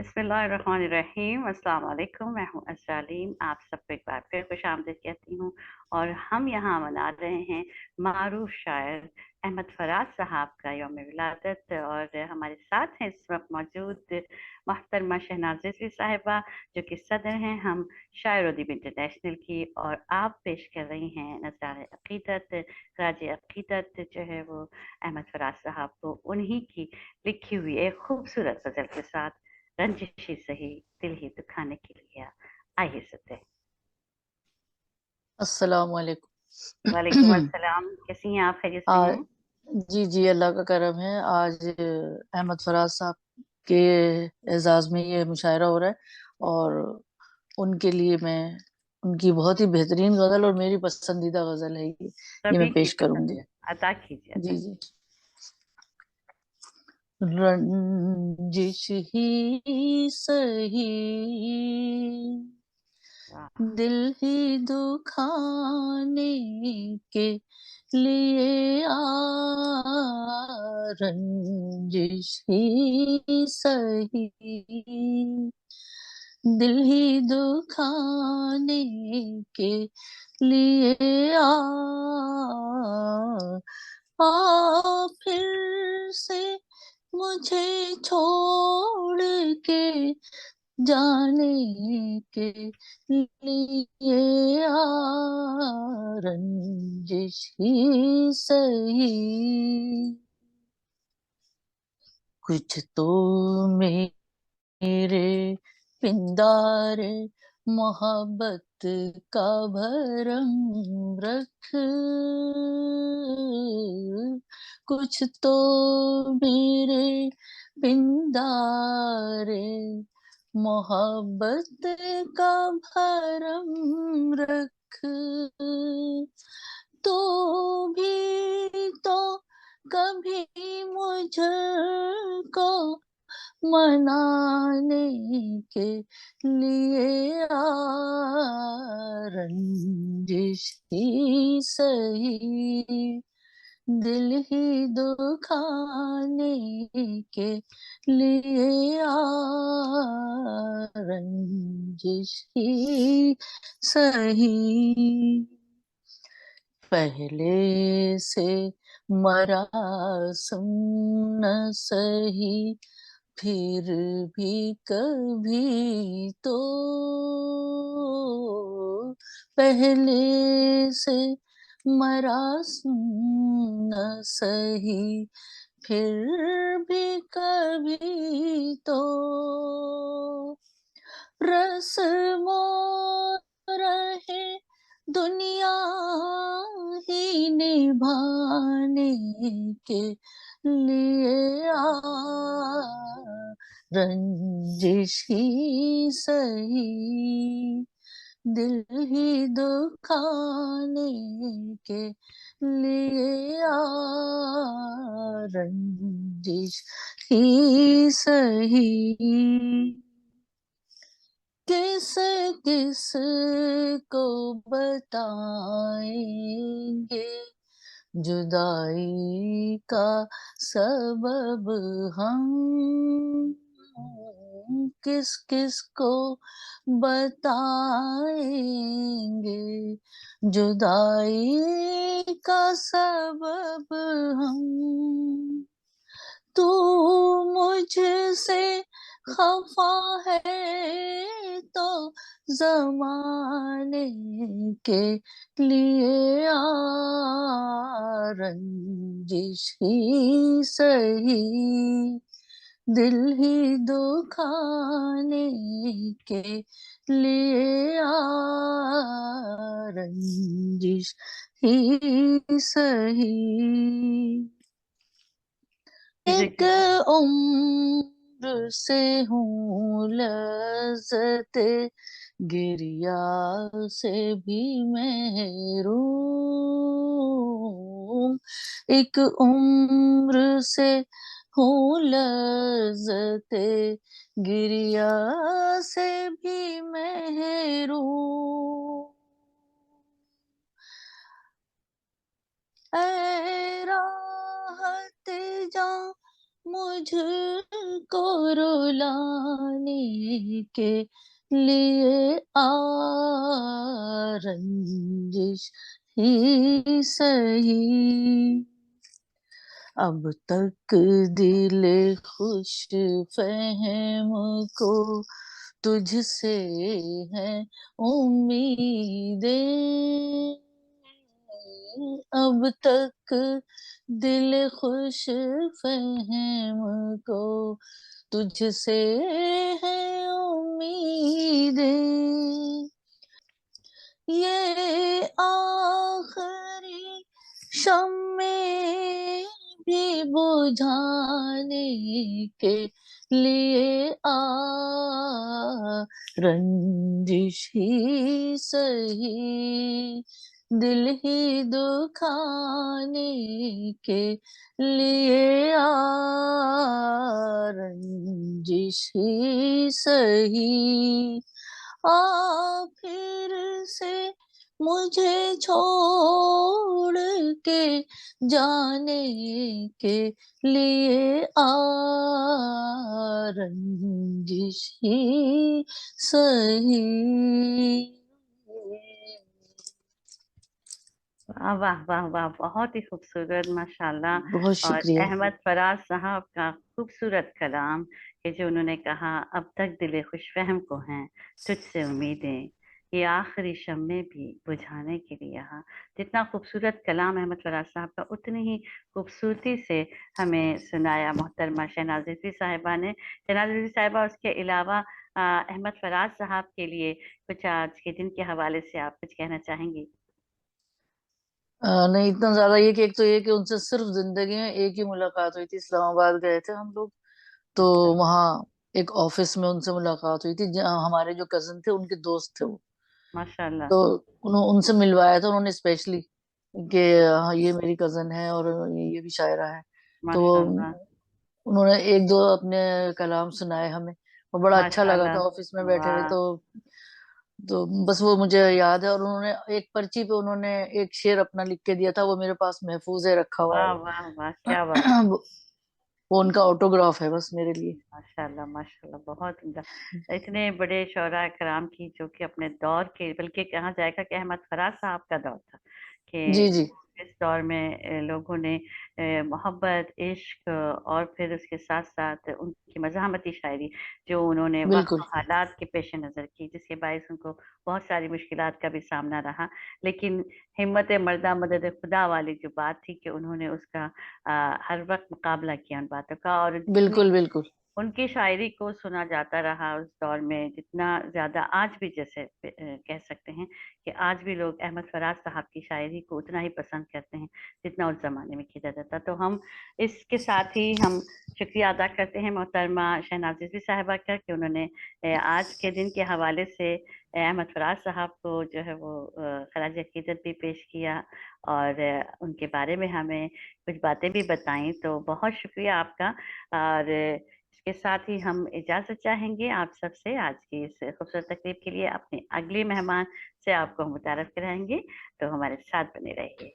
बिस्मिल्लाहिर्रहमानिर्रहीम। अस्सलाम वालेकुम। मैं हूँ अज़रालीम, आप सबको एक बार फिर खुशामदीद कहती हूँ। और हम यहाँ मना रहे हैं मारूफ शायर अहमद फराज साहब का यौम विलादत। और हमारे साथ हैं इस वक्त मौजूद मोहतरमा शहनाज रिजवी साहिबा, जो कि सदर हैं हम शायर अदीब इंटरनेशनल की। और आप पेश कर रही हैं नज़ारे अक़ीदत, राज अक़ीदत जो है वो अहमद फराज साहब को उन्हीं की लिखी हुई एक खूबसूरत गजल के साथ, रंजिश ही सही दिल ही दुखाने के लिए। आइए सुनते हैं। अस्सलाम वालेकुम वालेकुम। अस्सलाम, कैसी हैं आप? खैरियत से आ, हैं? जी जी, अल्लाह का करम है। आज अहमद फराज साहब के एजाज में ये मुशायरा हो रहा है और उनके लिए मैं उनकी बहुत ही बेहतरीन गजल और मेरी पसंदीदा गजल है ये सभी मैं की पेश पसंद करूंगी। है, अता कीजिए अता जी जी। रंजिश ही सही कीजिए। दिल ही दुखाने के लिए रंजिश ही सही दिल ही दुखाने के लिए फिर से मुझे छोड़ के जाने के लिए रंजिश ही सही कुछ तो मेरे पिंदार मोहब्बत का भरम रख कुछ तो मेरे पिंदार मोहब्बत का भरम रख तो भी तो कभी मुझको मनाने के लिए रंजिश ही सही दिल ही दुखाने के लिए रंजिश ही सही पहले से मरासम न सही फिर भी कभी तो पहले से मरासम न सही फिर भी कभी तो रस्मों रहे दुनिया ही निभाने के लिए रंजिश ही सही दिल ही दुखाने के लिए रंजिश ही सही किस किस को बताएंगे जुदाई का सबब हम किस किस को बताएंगे जुदाई का सबब हम तू मुझसे खफा है तो जमाने के लिए रंजिश ही सही दिल ही दुखाने के लिए रंजिश ही सही एक उम्र से हूँ लज़्ज़त गिरिया से भी महरूम एक उम्र से हूँ लज़्ज़त गिरिया से भी महरूम ऐ राहत जा मुझको रुलाने के लिए आ, रंजिश ही सही। अब तक दिल खुश फहम को तुझसे है उम्मीदें। अब तक दिल खुश फहम को तुझसे है उम्मीदें। ये आखिरी शम्मे भी बुझाने के लिए आ, रंजिश ही सही, दिल ही दुखाने के लिए आ, रंजिश ही सही। आ फिर से मुझे छोड़ के जाने के लिए आ, रंजिश ही सही। वाह वाह वाह वाह, बहुत ही खूबसूरत, माशाल्लाह। बहुत और शुक्रिया। अहमद फराज साहब का खूबसूरत कलाम कि जो उन्होंने कहा, अब तक दिले खुशफहम को हैं तुझसे उम्मीदें, ये आखिरी शम्मे भी बुझाने के लिए यहाँ। जितना खूबसूरत कलाम अहमद फराज साहब का, उतनी ही खूबसूरती से हमें सुनाया मोहतरमा शहनाज रिजवी साहिबा ने। शहनाज रिजवी साहिबा, उसके अलावा अहमद फराज साहब के लिए कुछ आज के दिन के हवाले से आप कुछ कहना चाहेंगी? नहीं, इतना ज्यादा ये कि एक तो ये कि उनसे सिर्फ जिंदगी में एक ही मुलाकात हुई थी। इस्लामाबाद गए थे हम लोग, तो अच्छा। वहाँ एक ऑफिस में उनसे मुलाकात हुई थी, जहाँ हमारे जो कजन थे उनके दोस्त थे वो। माशाल्लाह। तो उनसे मिलवाया था उन्होंने स्पेशली कि हाँ, ये मेरी कजन है और ये भी शायरा है। तो माशाल्लाह। उन्होंने एक दो अपने कलाम सुनाए हमें, और बड़ा अच्छा लगा था माशाल्लाह। ऑफिस में बैठे हुए। वाह तो बस वो मुझे याद है, और उन्होंने एक पर्ची पे उन्होंने एक शेर अपना लिख के दिया था, वो मेरे पास महफूज है, रखा हुआ है वाह वो। वाह वाह, क्या बात। वो उनका ऑटोग्राफ है बस मेरे लिए। माशाल्लाह माशाल्लाह, बहुत उम्दा। इतने बड़े शौरा कराम की, जो कि अपने दौर के, बल्कि कहा जाएगा कि अहमद फराज साहब का दौर था, जी कि जी। इस दौर में लोगों ने मोहब्बत, इश्क, और फिर उसके साथ साथ उनकी मज़ाहमती शायरी जो उन्होंने वक्त बिल्कुल और हालात के पेश नज़र की, जिसके बायस उनको बहुत सारी मुश्किलात का भी सामना रहा। लेकिन हिम्मत मर्दा मदद खुदा वाली जो बात थी, कि उन्होंने उसका हर वक्त मुकाबला किया उन बातों का। और जितनी बिल्कुल बिल्कुल। उनकी शायरी को सुना जाता रहा उस दौर में, जितना ज्यादा आज भी, जैसे कह सकते हैं कि आज भी लोग अहमद फराज साहब की शायरी को उतना ही पसंद करते हैं जितना उस जमाने में किया जाता था। तो हम इसके साथ ही हम शुक्रिया अदा करते हैं मोहतरमा शहनाज रिजवी साहिबा का, कि उन्होंने आज के दिन के हवाले से अहमद फराज साहब को जो है वो खराज अकीदत भी पेश किया, और उनके बारे में हमें कुछ बातें भी बताई। तो बहुत शुक्रिया आपका। और इसके साथ ही हम इजाजत चाहेंगे आप सबसे आज की इस खूबसूरत तकरीब के लिए। अपने अगले मेहमान से आपको मुतारफ कराएंगे, तो हमारे साथ बने रहिए।